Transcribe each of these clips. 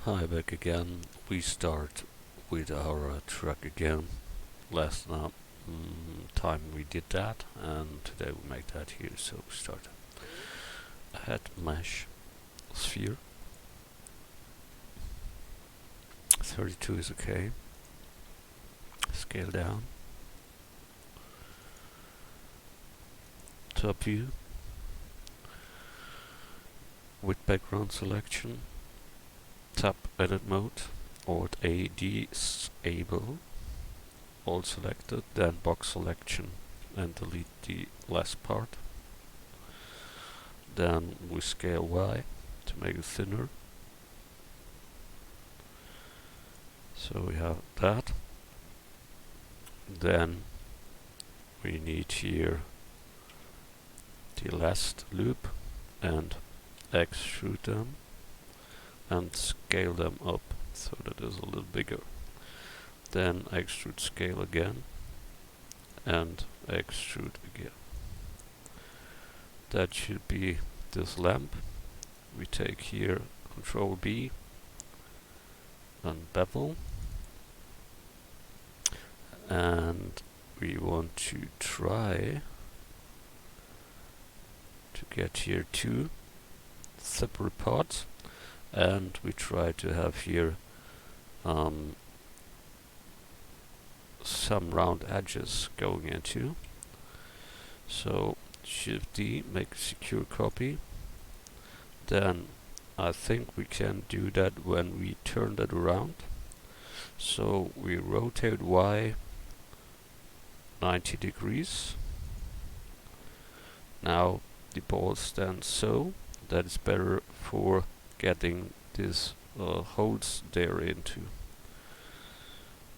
Hi, back again. We start with our track again. Last time we did that, and today we make that here. So we start a head mesh sphere. 32 is okay. Scale down. Top view. With background selection. Tap edit mode. Alt A disable. All selected, then box selection and delete the last part. Then we scale Y to make it thinner. So we have that. Then we need here the last loop and extrude them and scale them up so that it's a little bigger. Then extrude scale again and extrude again. That should be this lamp. We take here Control B and bevel, and we want to try to get here two separate parts, and we try to have here some round edges going into. So Shift D, make a secure copy. Then I think we can do that when we turn that around. So we rotate Y 90 degrees. Now the ball stands so that is better for getting this holes there into.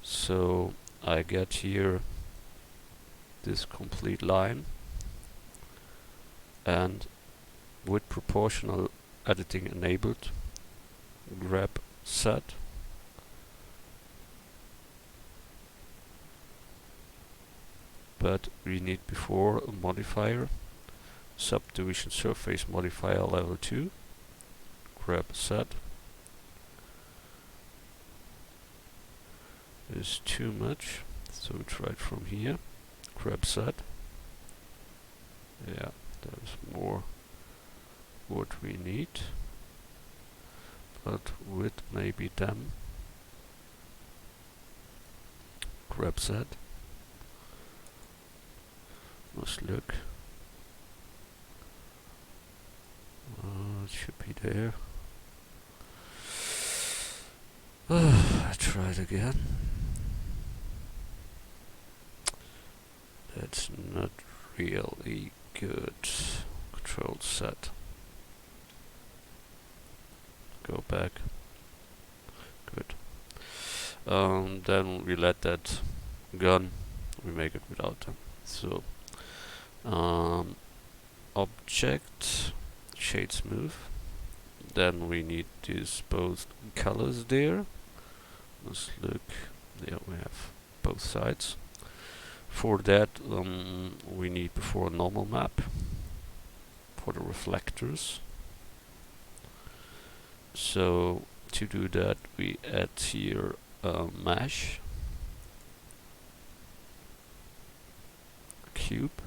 So I get here this complete line, and with proportional editing enabled, grab set, but we need before a modifier, subdivision surface modifier level 2, grab set. Is too much, so we try it from here, grab set. Yeah, there's more what we need, but with maybe them, grab set. Let's look. It should be there. Try it again. That's not really good. Control set. Go back. Good. Then we let that gun. We make it without them. So object shade smooth. Then we need these both colors there. Let's look. Yeah, we have both sides. For that, we need before a normal map for the reflectors. So to do that, we add here a mesh cube.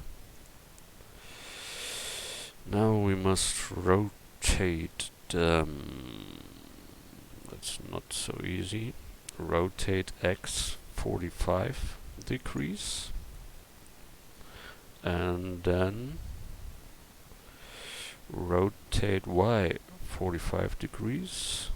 Now we must rotate them. That's not so easy. Rotate X 45 degrees, and then rotate Y 45 degrees,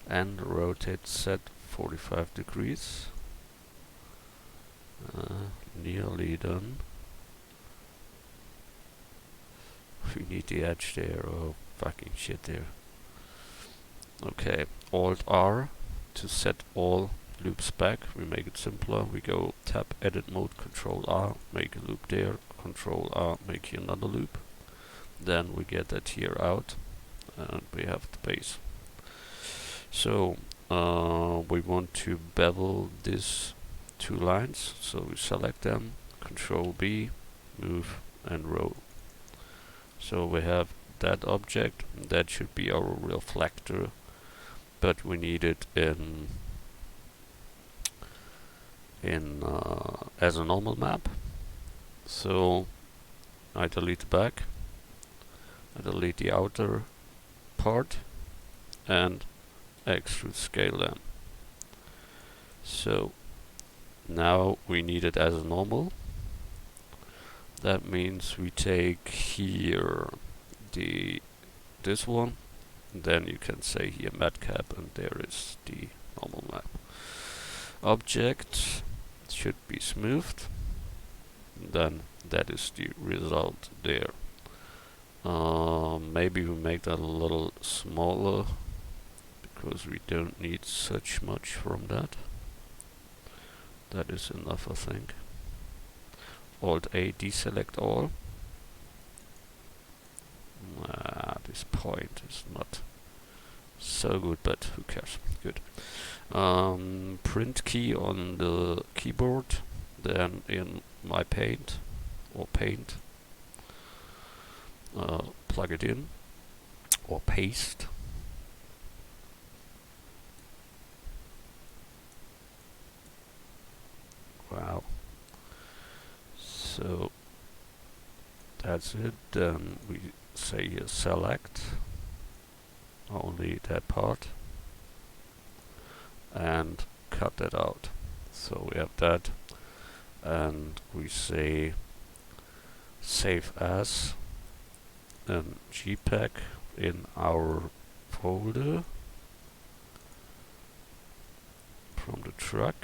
and rotate Z 45 degrees. Nearly done. We need the edge there. Oh, fucking shit there. Okay, Alt R to set all loops back. We make it simpler. We go tap edit mode, Control R, make a loop there, Control R, make here another loop. Then we get that here out, and we have the base. So we want to bevel these two lines, so we select them, Control B, move and row. So we have that object, that should be our reflector, but we need it in as a normal map. So I delete the back, I delete the outer part, and extrude scale them. So now we need it as a normal. That means we take here this one, then you can say here matcap, and there is the normal map. Object should be smoothed, then that is the result there. Maybe we make that a little smaller because we don't need such much from that. That is enough, I think. Alt A, deselect all. This point is not so good, but who cares? Good. Print key on the keyboard, then in my paint or paint, plug it in or paste. Wow. So that's it. Then we say here select only that part and cut that out. So we have that, and we say save as an JPEG in our folder from the truck.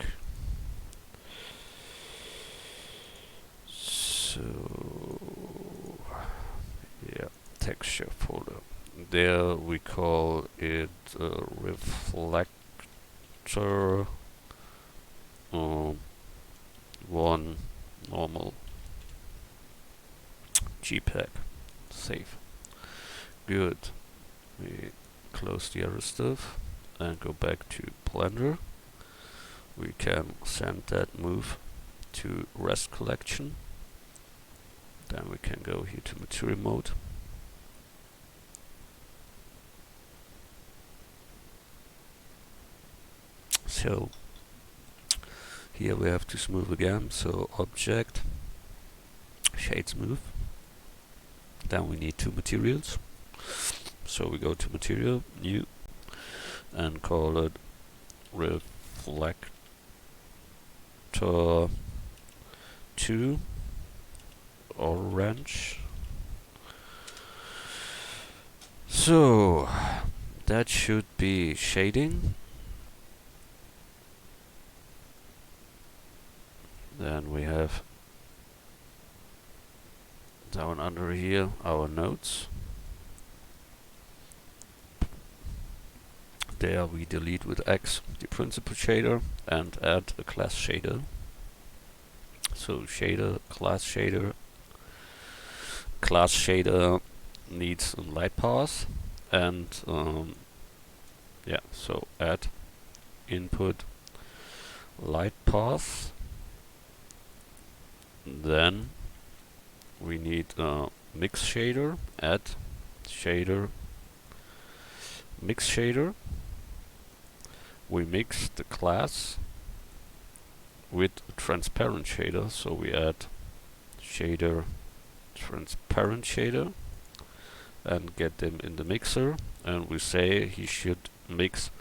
So yeah, texture folder. There we call it reflector 1 normal JPEG. Save. Good. We close the other stuff and go back to Blender. We can send that move to rest collection. Then we can go here to material mode. So here we have to smooth again. So object, shade smooth. Then we need two materials. So we go to material, new, and call it reflector 2 orange. So that should be shading. Then we have down under here our nodes. There we delete with X the principal shader and add a class shader. So shader, class shader. Class shader needs a light path, and yeah, so add input light path. Then we need a mix shader, add shader, mix shader. We mix the class with a transparent shader, so we add shader, transparent shader, and get them in the mixer, and we say he should mix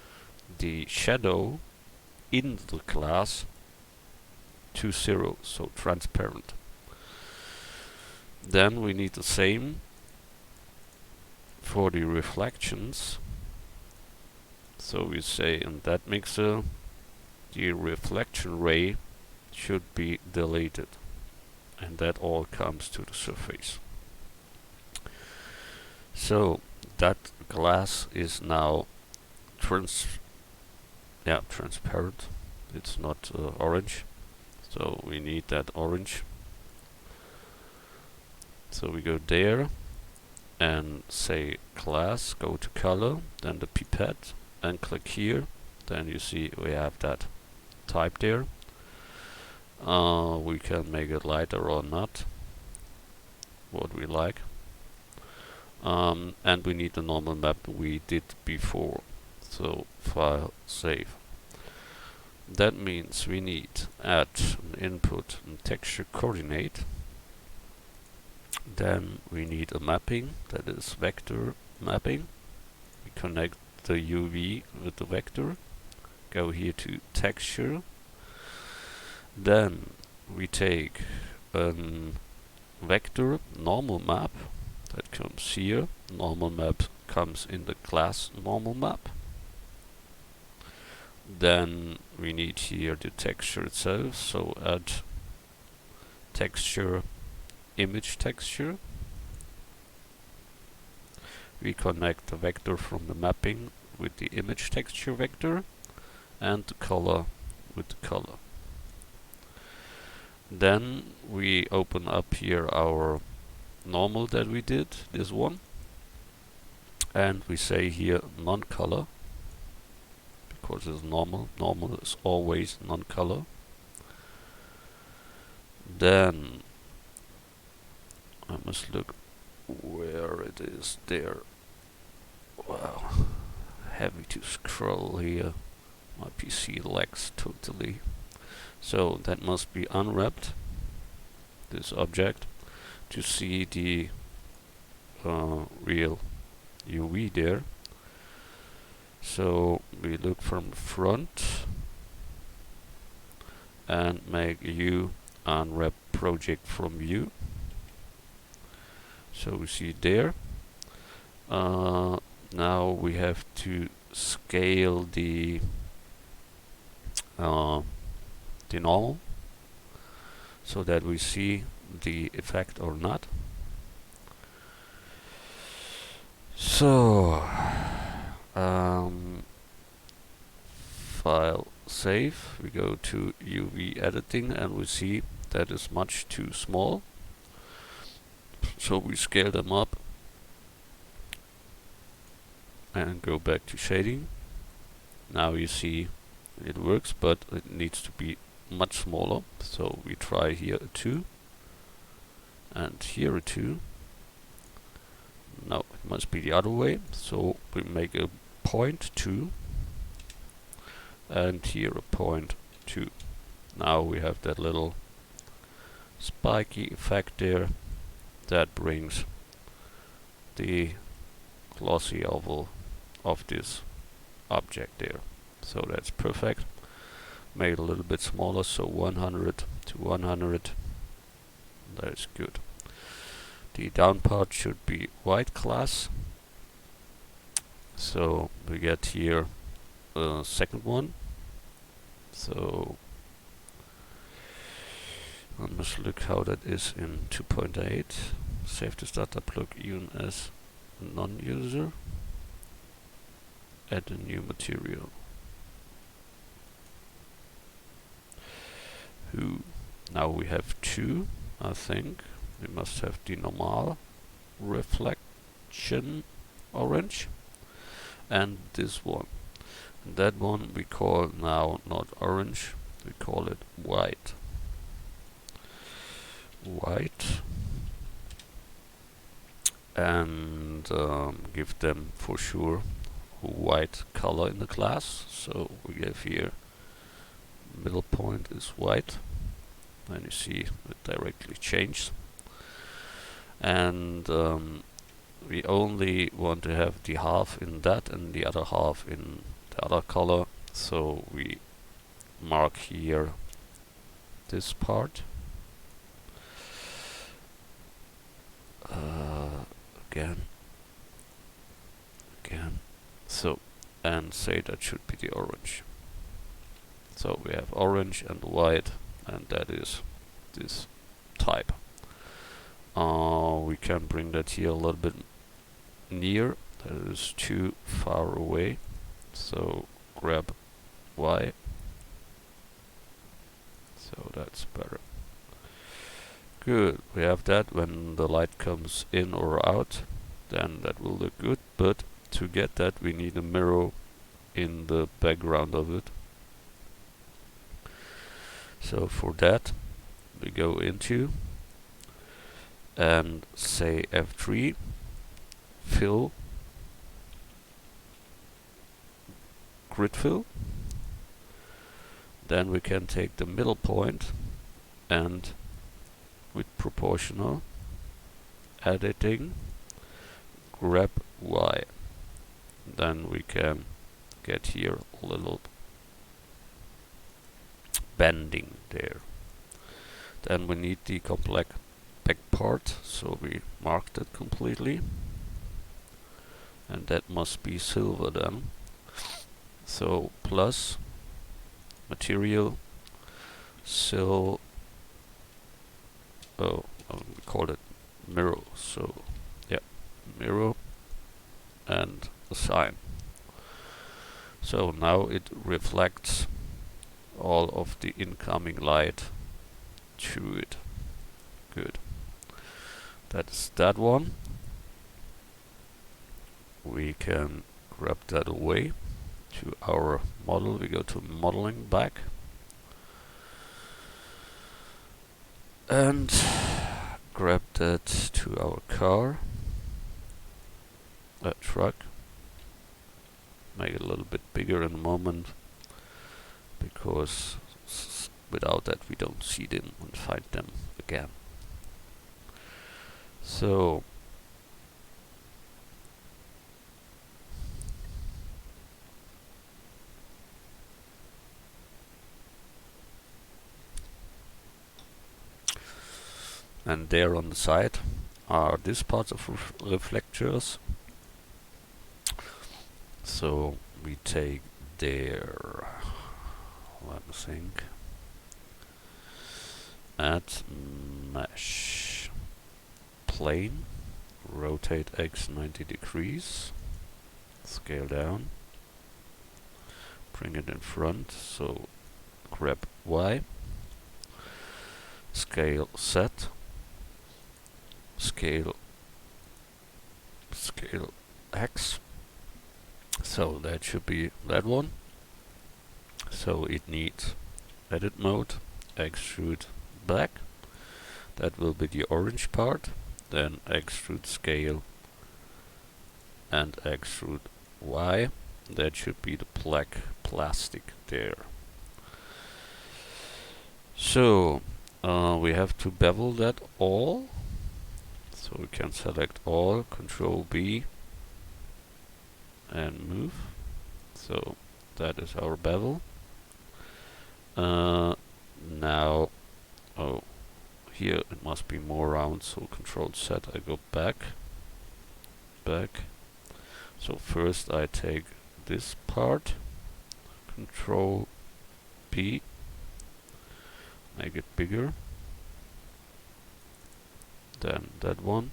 the shadow in the class to 0, so transparent. Then we need the same for the reflections. So we say in that mixer the reflection ray should be deleted, and that all comes to the surface. So that glass is now transparent. It's not orange, so we need that orange. So we go there and say class, go to color, then the pipette, and click here. Then you see we have that type there. We can make it lighter or not, what we like. and we need the normal map we did before. So file, save. That means we need add an input and texture coordinate. Then we need a mapping, that is vector mapping. We connect the UV with the vector. Go here to texture. Then we take a vector normal map that comes here. Normal map comes in the class normal map. Then we need here the texture itself, so add texture, image texture. We connect the vector from the mapping with the image texture vector, and the color with the color. Then we open up here our normal that we did, this one, and we say here non-color, because it's normal. Normal is always non-color. Then I must look where it is there. Wow, heavy to scroll here. My PC lags totally. So that must be unwrapped, this object, to see the real UV there. So we look from the front and make U unwrap project from view. So we see there. Now we have to scale the normal so that we see the effect or not. So file, save. We go to UV editing and we see that is much too small. So we scale them up and go back to shading. Now you see it works, but it needs to be much smaller. So we try here a 2 and here a 2. No, it must be the other way. So we make a 0.2 and here a 0.2. Now we have that little spiky effect there that brings the glossy oval of this object there. So that's perfect. Make it a little bit smaller, so 100 to 100. That is good. The down part should be white class. So we get here a second one. So I must look how that is in 2.8. Save this data plug even as a non-user. Add a new material. Now we have 2, I think. We must have the normal reflection orange and this one. And that one we call now not orange, we call it white. White. And give them for sure a white color in the class. So we give here middle point is white, and you see it directly changes. And we only want to have the half in that and the other half in the other color, so we mark here this part again, so, and say that should be the orange. So we have orange and white, and that is this type. We can bring that here a little bit near. That is too far away. So grab Y. So that's better. Good. We have that. When the light comes in or out, then that will look good. But to get that, we need a mirror in the background of it. So for that, we go into and say F3 fill, grid fill. Then we can take the middle point and with proportional editing grab Y. Then we can get here a little bending there. Then we need the complex back part, so we marked it completely, and that must be silver then. So plus material we call it mirror, so yeah, mirror and a sign. So now it reflects all of the incoming light through it. Good. That's that one. We can grab that away to our model. We go to modeling back and grab that to our car, that truck. Make it a little bit bigger in a moment, because without that we don't see them and find them again. So and there on the side are these parts of reflectors. So we take there, let me think, add mesh plane, rotate X 90 degrees, scale down, bring it in front, so grab Y, scale set, scale X, so that should be that one. So it needs edit mode, extrude back, that will be the orange part, then extrude scale and extrude Y, that should be the black plastic there. So we have to bevel that all, so we can select all, Control B and move. So that is our bevel. Now, here it must be more round, so Control Z, I go back. So first I take this part, Control P, make it bigger. Then that one,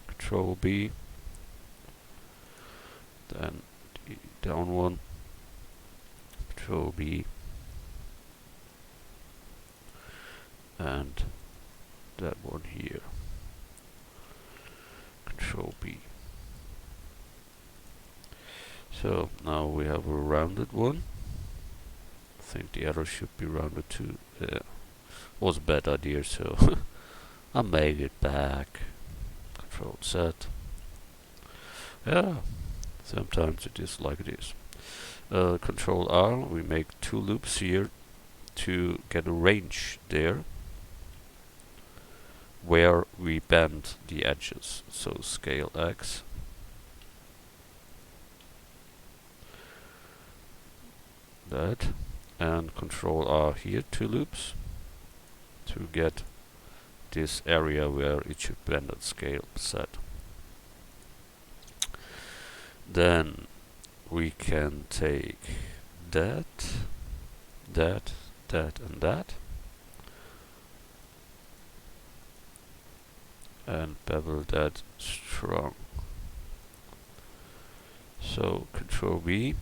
Control B, then the down one, Control B, and that one here, Control B. So now we have a rounded one. I think the other should be rounded too. Was a bad idea, so I made it back. Control Z. Yeah, sometimes it is like it is. Control R, we make 2 loops here to get a range there where we bend the edges. So scale X, that, and Control R here, 2 loops to get this area where it should bend at scale set. Then we can take that, and that, and bevel that strong. So Control V.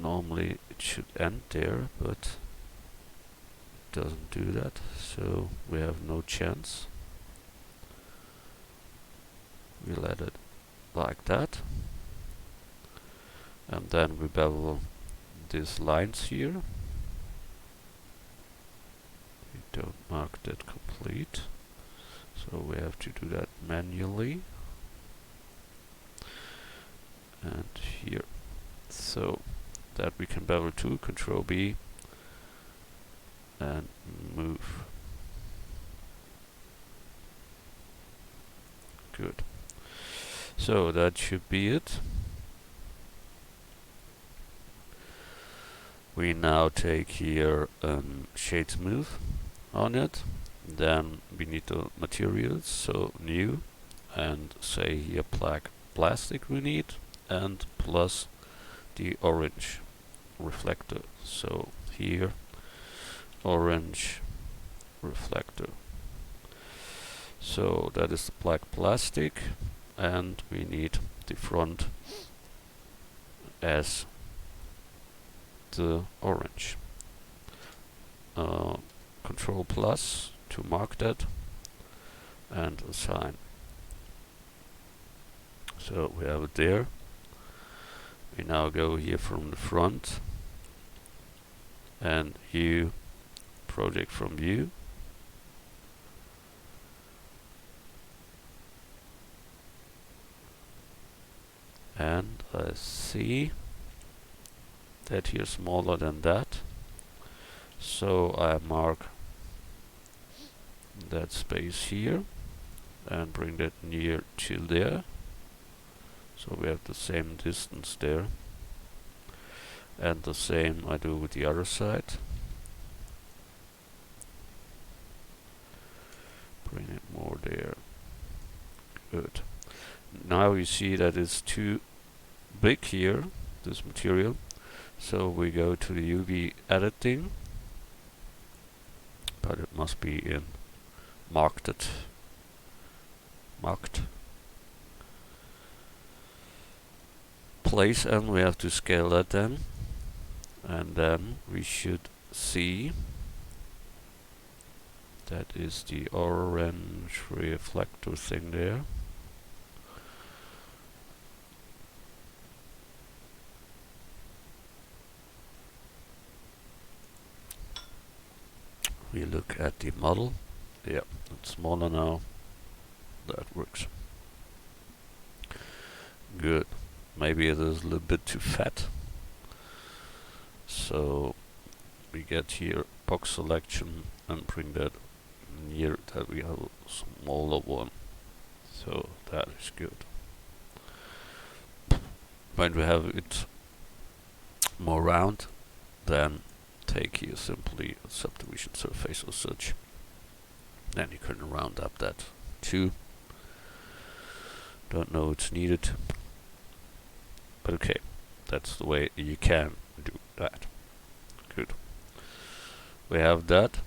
Normally it should end there, but it doesn't do that, so we have no chance. We let it like that, and then we bevel these lines here. We don't mark that complete, so we have have to do that manually. And here. So that we can bevel to, Control B, and move. Good. So that should be it. We now take here shade smooth on it. Then we need the materials, so new, and say here black plastic we need, and plus the orange reflector. So here orange reflector. So that is the black plastic, and we need the front as the orange. Control plus to mark that and assign. So we have it there. We now go here from the front and view, project from view. And I see that here smaller than that. So I mark that space here and bring that near to there. So we have the same distance there. And the same I do with the other side. Bring it more there. Good. Now you see that it's too big here, this material. So we go to the UV editing, but it must be in marked place, and we have to scale that then, and then we should see that is the orange reflector thing there. We look at the model. Yeah, it's smaller now. That works. Good. Maybe it is a little bit too fat. So we get here box selection and bring that near that we have a smaller one. So that is good. When we have it more round, then take here simply a subdivision surface or such. Then you can round up that too. Don't know it's needed, but okay, that's the way you can do that. Good. We have that.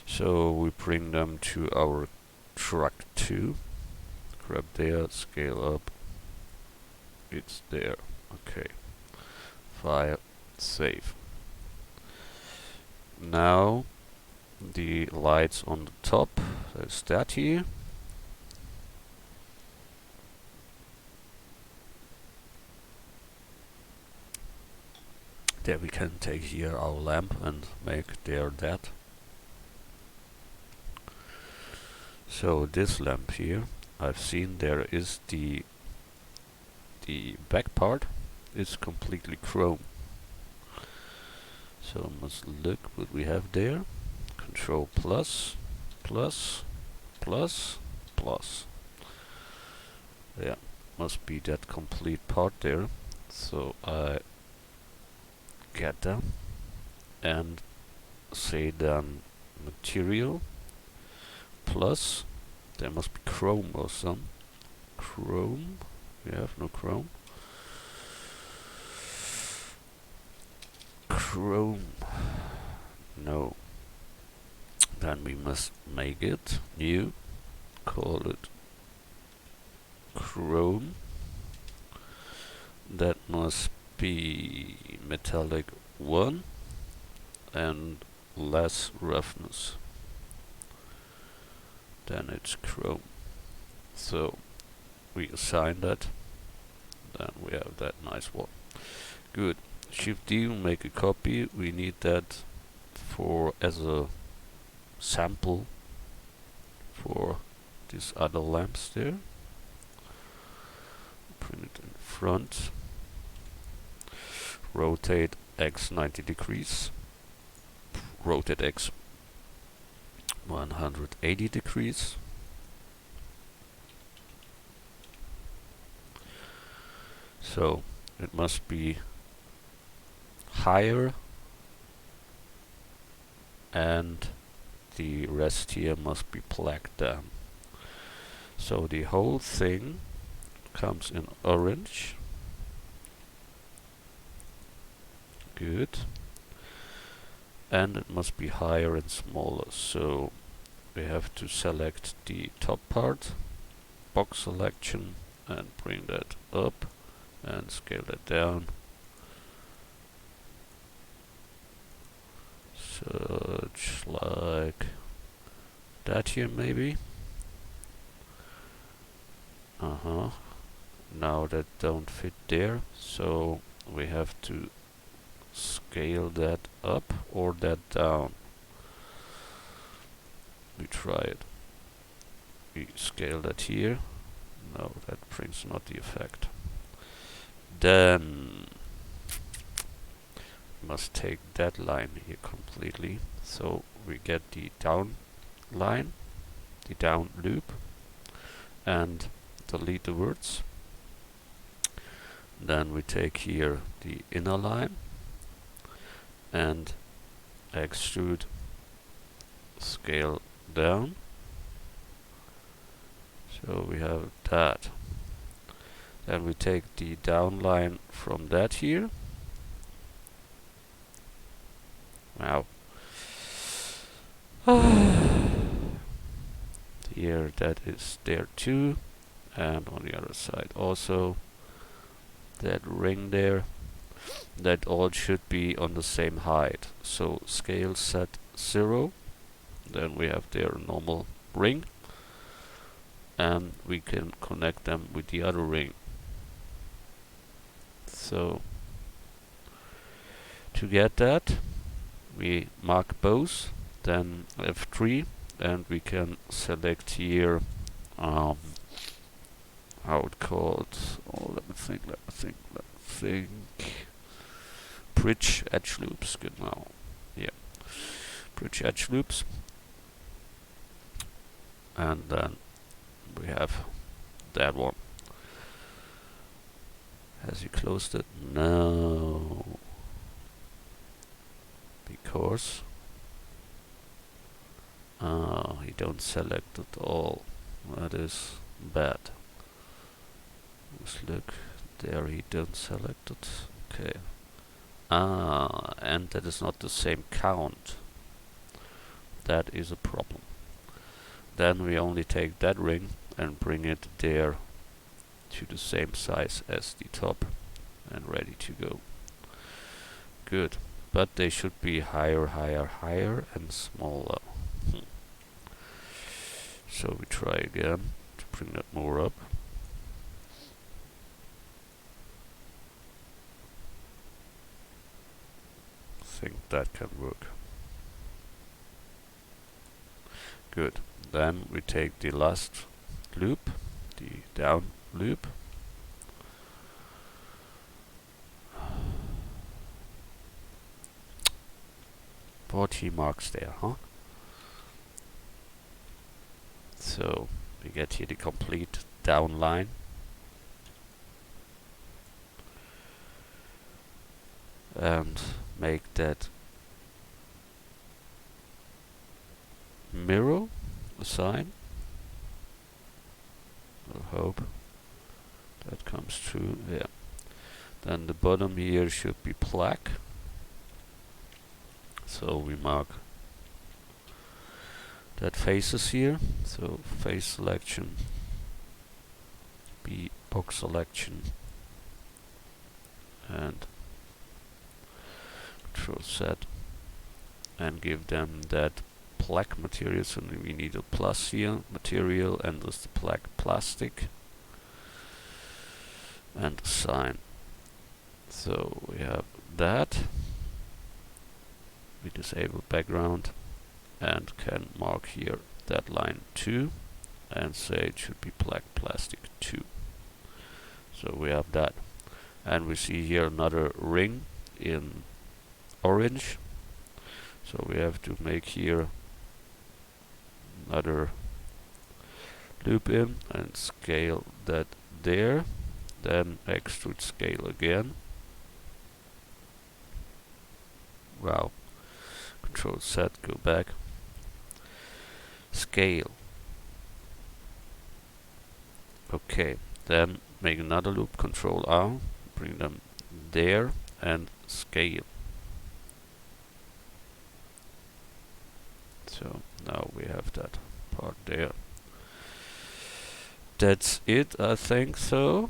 So we bring them to our truck 2. Grab there, scale up. It's there. Okay. File, save. Now the lights on the top. There's that here. There we can take here our lamp and make there that. So this lamp here, I've seen there is the back part is completely chrome. So must look what we have there. Control plus, plus, plus, plus. Yeah, must be that complete part there. So I get them and say then material plus, there must be chrome or some. Chrome, we have no chrome. Chrome, no. Then we must make it new, call it chrome. That must be metallic 1 and less roughness. Then it's chrome. So we assign that, then we have that nice one. Good. Shift D will make a copy. We need that for as a sample for these other lamps there. Print it in front. Rotate X 90 degrees. Rotate X 180 degrees. So it must be higher, and the rest here must be blacked down. So the whole thing comes in orange. Good. And it must be higher and smaller. So we have to select the top part, box selection, and bring that up and scale that down. Such like that here maybe. Now that don't fit there, so we have to scale that up or that down. We try it. We scale that here. No, that brings not the effect. Then we must take that line here completely. So we get the down line, the down loop, and delete the words. Then we take here the inner line and extrude, scale down. So we have that. Then we take the down line from that here. Wow. Here that is there too, and on the other side also. That ring there, that all should be on the same height. So scale set 0, then we have their normal ring, and we can connect them with the other ring. So to get that, we mark both, then F3, and we can select here how it called? Oh, let me think. Bridge edge loops. Good now. Yeah, bridge edge loops, and then we have that one. Has he closed it? No, because he don't select it all. That is bad. Let's look there, he don't select it. Okay. And that is not the same count. That is a problem. Then we only take that ring and bring it there to the same size as the top and ready to go. Good. But they should be higher, and smaller. So we try again to bring that more up. Think that can work. Good. Then we take the last loop, the down loop. He marks there, huh? So we get here the complete down line. And make that mirror a sign. I hope that comes true. Yeah. Then the bottom here should be black. So we mark that faces here. So face selection, B box selection, and Control Z, and give them that black material. So we need a plus here, material, and this the black plastic, and sign. So we have that. We disable background and can mark here that line 2 and say it should be black plastic 2. So we have that. And we see here another ring in orange. So we have to make here another loop in and scale that there. Then extrude scale again. Wow. Control Z, go back. Scale. Okay, then make another loop, Control R, bring them there and scale. So now we have that part there. That's it, I think so.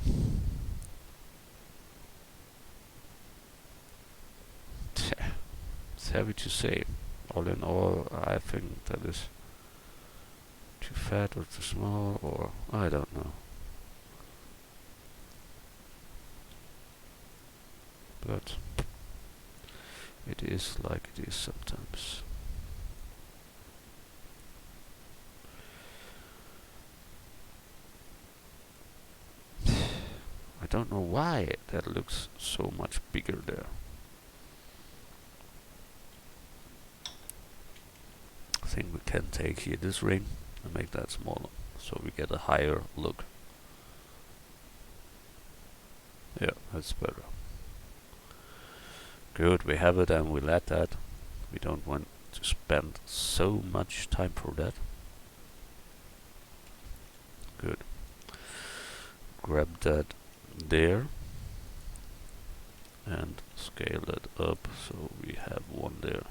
It's heavy to say. All in all, I think that is too fat or too small, or I don't know. But it is like it is sometimes. I don't know why that looks so much bigger there. I think we can take here this ring and make that smaller, so we get a higher look. Yeah, that's better. Good, we have it and we'll add that. We don't want to spend so much time for that. Good. Grab that there and scale that up so we have one there.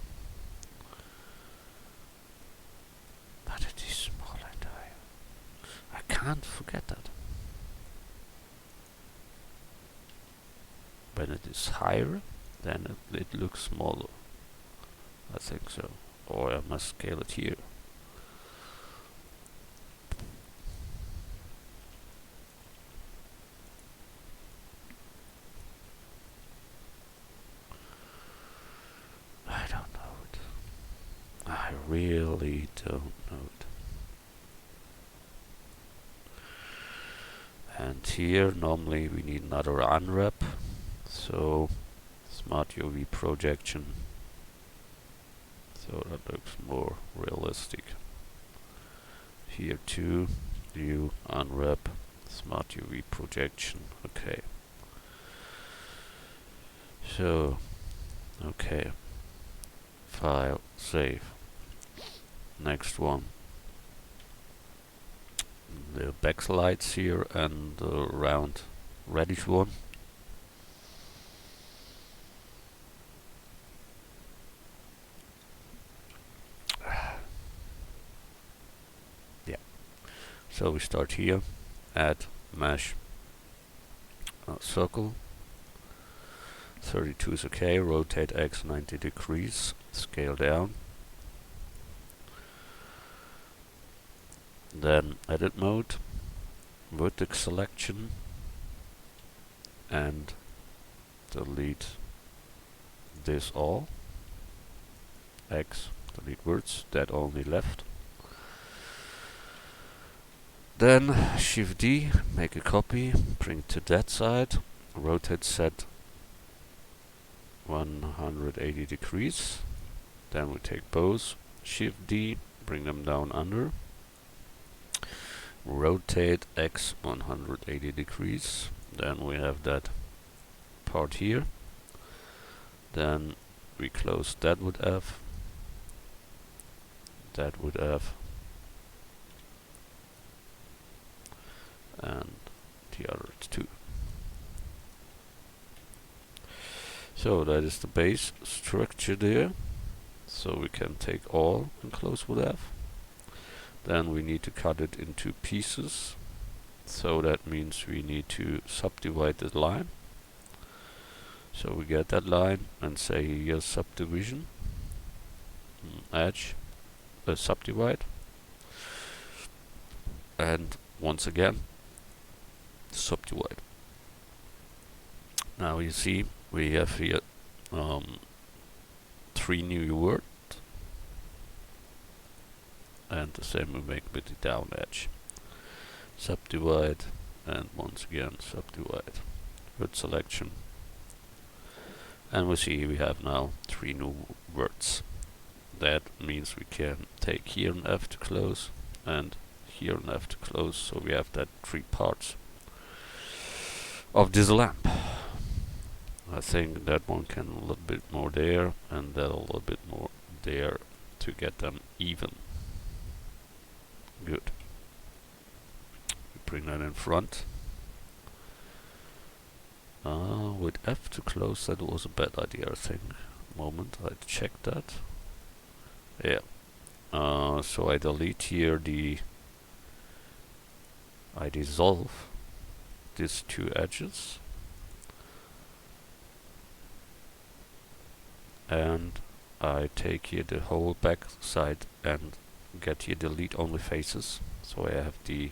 But it is small and I can't forget that. When it is higher, then it looks smaller. I think so. Or I must scale it here. I don't know it. I really don't know it. And here normally we need another unwrap. So smart UV projection. So that looks more realistic. Here too, new unwrap, smart UV projection. Okay. So, okay. File, save. Next one. The backlights here and the round reddish one. Yeah. So we start here. Add mesh circle. 32 is okay. Rotate X 90 degrees. Scale down. Then edit mode, vertex selection, and delete this all. X, delete words, that only left. Then Shift D, make a copy, bring to that side, rotate set 180 degrees. Then we take both, Shift D, bring them down under. Rotate X 180 degrees. Then we have that part here. Then we close that with F. That with F. And the other two. So that is the base structure there. So we can take all and close with F. Then we need to cut it into pieces. So that means we need to subdivide the line. So we get that line and say here subdivision, edge, subdivide. And once again, subdivide. Now you see we have here 3 new words, and the same we make with the down edge. Subdivide, and once again subdivide. Word selection. And we see we have now 3 new words. That means we can take here an F to close and here an F to close, so we have that 3 parts of this lamp. I think that one can a little bit more there and that a little bit more there to get them even. Good. We bring that in front. With F to close, that was a bad idea, I think. Moment, I checked that. Yeah. So I delete here I dissolve these 2 edges. And I take here the whole back side and get here delete only faces. So I have the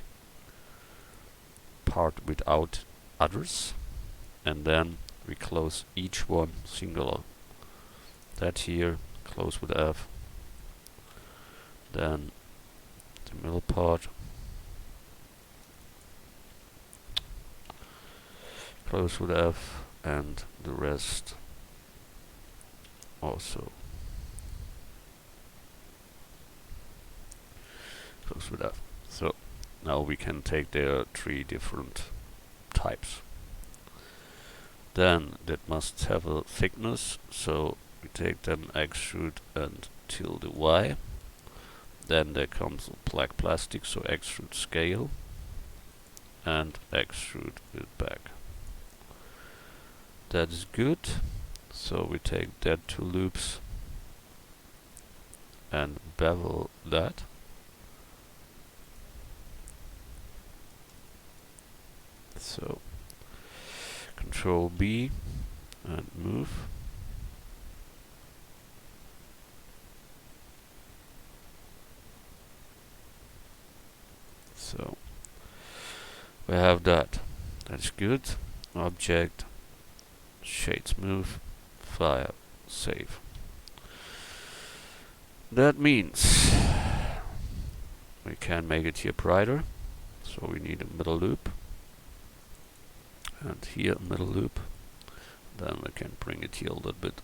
part without others. And then we close each one singular. That here, close with F. Then the middle part, close with F, and the rest also close with F. So now we can take their 3 different types. Then that must have a thickness, so we take them extrude and tilde Y. Then there comes black plastic, so extrude scale and extrude it back. That is good. So we take that 2 loops and bevel that. So Control B and move. So we have that. That's good. Object, shade smooth, file, save. That means we can make it here brighter. So we need a middle loop. And here a middle loop. Then we can bring it here a little bit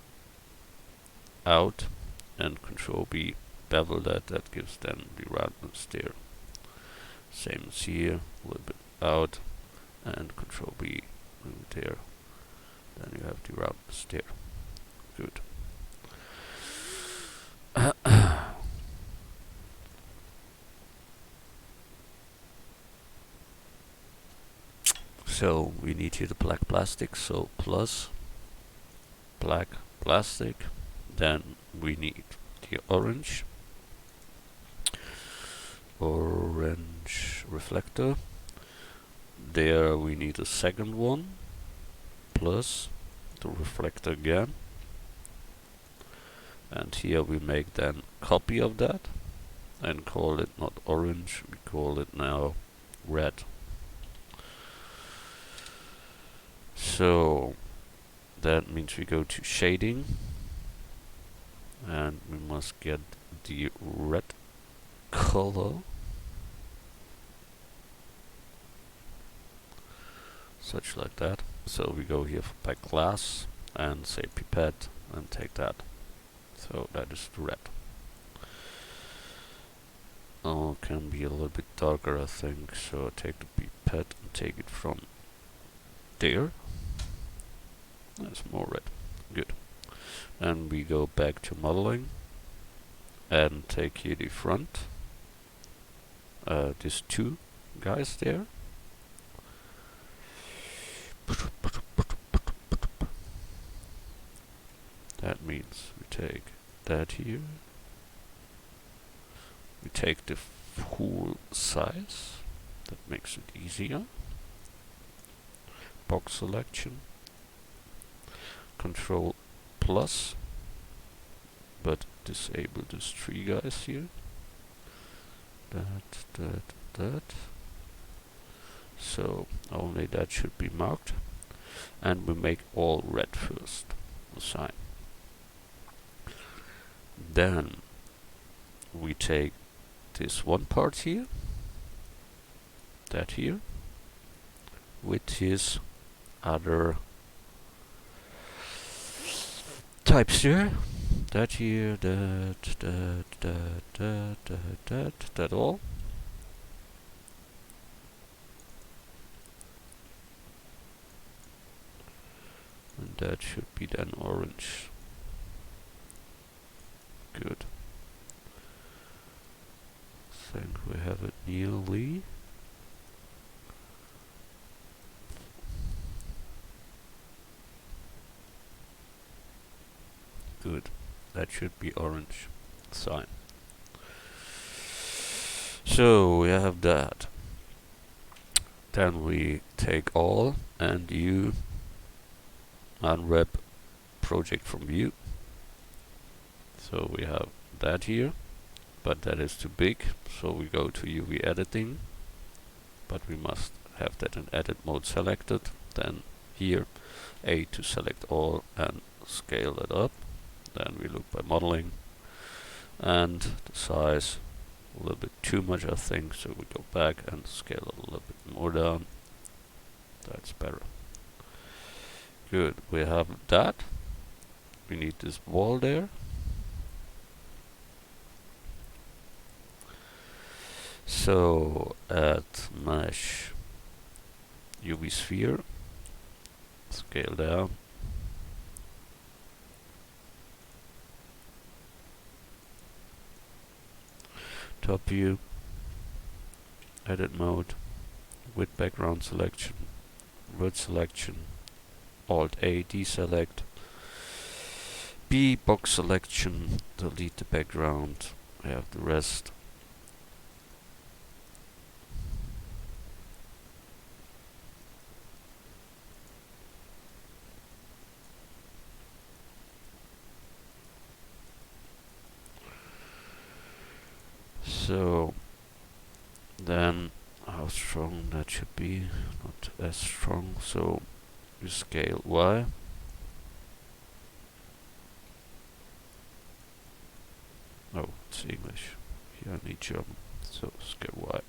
out and Control B, bevel that. That gives then the roundness there. Same as here, a little bit out and Control B, move it there. Then you have the roundness there. Good. So we need here the black plastic, so plus black plastic. Then we need the orange reflector. There we need a second one, plus the reflector again. And here we make then copy of that and call it not orange, we call it now red. So that means we go to shading and we must get the red color, such like that. So we go here for back glass and say pipette and take that. So that is the red. Oh, can be a little bit darker, I think. So take the pipette and take it from there. That's more red. Good. And we go back to modeling and take here the front. These 2 guys there. That means we take that here. We take the full size. That makes it easier. Box selection. Control plus, but disable these 3 guys here. That. So only that should be marked. and we make all red first. Assign. Then we take this one part here, that here, with his other types here. That here, that all. And that should be then orange. Good. Think we have it nearly. Good. That should be orange. Sign. So we have that. Then we take all and you unwrap project from view. So we have that here, but that is too big. So we go to UV editing, but we must have that in edit mode selected. Then here A to select all and scale it up. Then we look by modeling and the size a little bit too much I think, so we go back and scale it a little bit more down. That's better. Good, we have that. We need this wall there. So add mesh UV sphere, scale down. Top view, edit mode, with background selection, word selection, Alt A deselect, B box selection, delete the background, we have the rest. So then how strong that should be, not as strong, so we scale Y. Oh, it's English. Here I need German, so scale Y.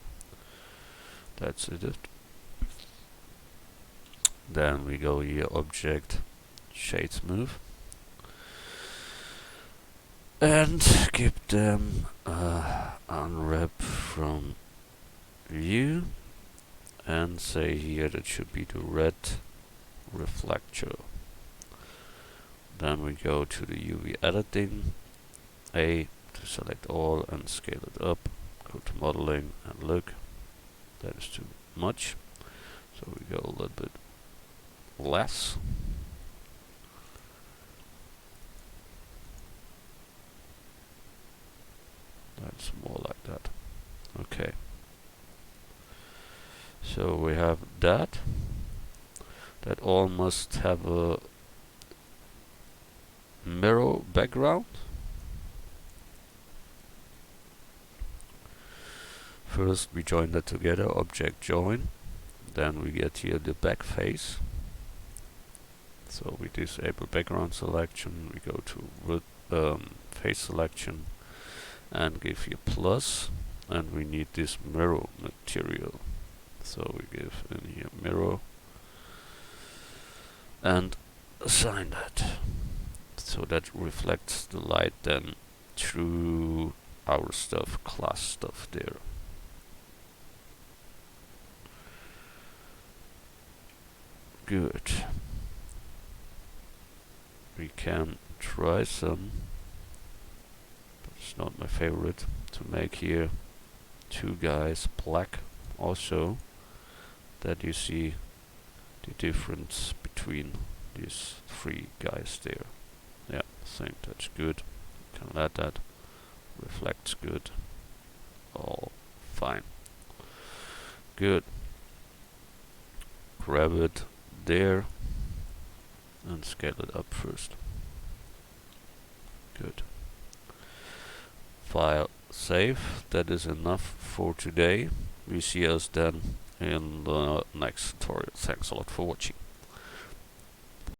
That's it. Then we go here, object, shade smooth. And give them unwrap from view and say here that should be the red reflector. Then we go to the UV editing, A to select all and scale it up, go to modeling and look, that is too much, so we go a little bit less. That's more like that. Okay. So we have that. That all must have a mirror background. First we join that together, object join. Then we get here the back face. So we disable background selection, we go to face selection and give here plus, and we need this mirror material, so we give in here mirror and assign that so that reflects the light then through our stuff, class stuff there. Good. We can try some, but it's not my favorite, to make here two guys black also, that you see the difference between these three guys there. Yeah, I think that's good. Can let that reflects good. All fine. Good. Grab it there and scale it up first. Good. File save. That is enough for today. We see us then in the next tutorial. Thanks a lot for watching.